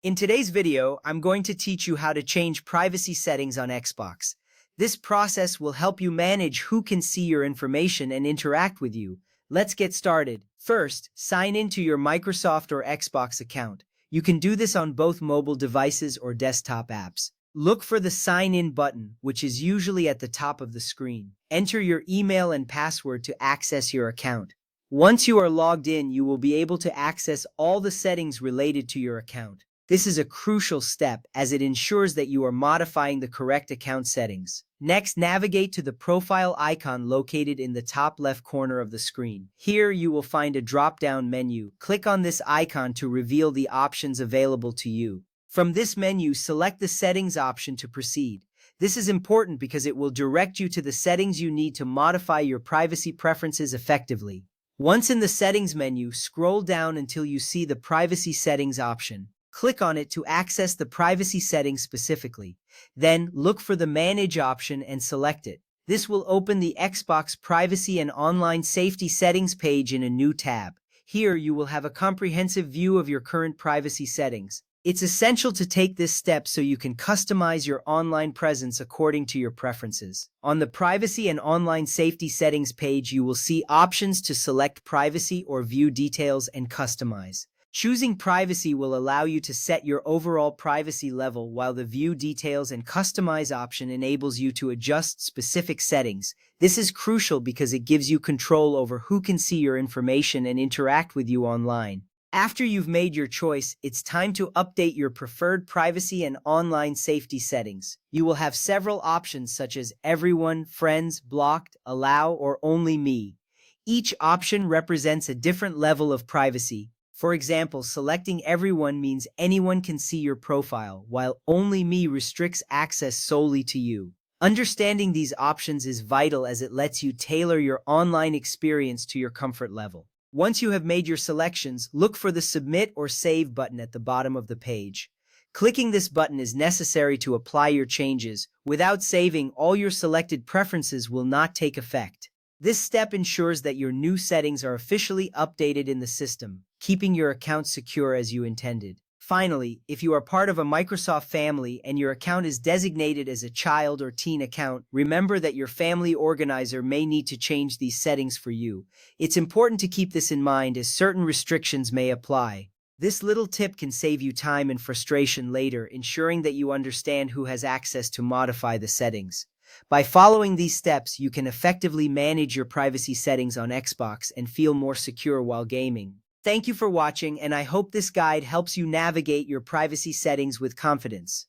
In today's video, I'm going to teach you how to change privacy settings on Xbox. This process will help you manage who can see your information and interact with you. Let's get started. First, sign into your Microsoft or Xbox account. You can do this on both mobile devices or desktop apps. Look for the Sign In button, which is usually at the top of the screen. Enter your email and password to access your account. Once you are logged in, you will be able to access all the settings related to your account. This is a crucial step as it ensures that you are modifying the correct account settings. Next, navigate to the profile icon located in the top left corner of the screen. Here you will find a drop-down menu. Click on this icon to reveal the options available to you. From this menu, select the Settings option to proceed. This is important because it will direct you to the settings you need to modify your privacy preferences effectively. Once in the Settings menu, scroll down until you see the Privacy Settings option. Click on it to access the privacy settings specifically. Then, look for the Manage option and select it. This will open the Xbox Privacy and Online Safety Settings page in a new tab. Here, you will have a comprehensive view of your current privacy settings. It's essential to take this step so you can customize your online presence according to your preferences. On the Privacy and Online Safety Settings page, you will see options to select privacy or view details and customize. Choosing privacy will allow you to set your overall privacy level, while the View Details and Customize option enables you to adjust specific settings. This is crucial because it gives you control over who can see your information and interact with you online. After you've made your choice, it's time to update your preferred privacy and online safety settings. You will have several options such as Everyone, Friends, Blocked, Allow, or Only Me. Each option represents a different level of privacy. For example, selecting Everyone means anyone can see your profile, while Only Me restricts access solely to you. Understanding these options is vital as it lets you tailor your online experience to your comfort level. Once you have made your selections, look for the Submit or Save button at the bottom of the page. Clicking this button is necessary to apply your changes. Without saving, all your selected preferences will not take effect. This step ensures that your new settings are officially updated in the system, keeping your account secure as you intended. Finally, if you are part of a Microsoft family and your account is designated as a child or teen account, remember that your family organizer may need to change these settings for you. It's important to keep this in mind as certain restrictions may apply. This little tip can save you time and frustration later, ensuring that you understand who has access to modify the settings. By following these steps, you can effectively manage your privacy settings on Xbox and feel more secure while gaming. Thank you for watching, and I hope this guide helps you navigate your privacy settings with confidence.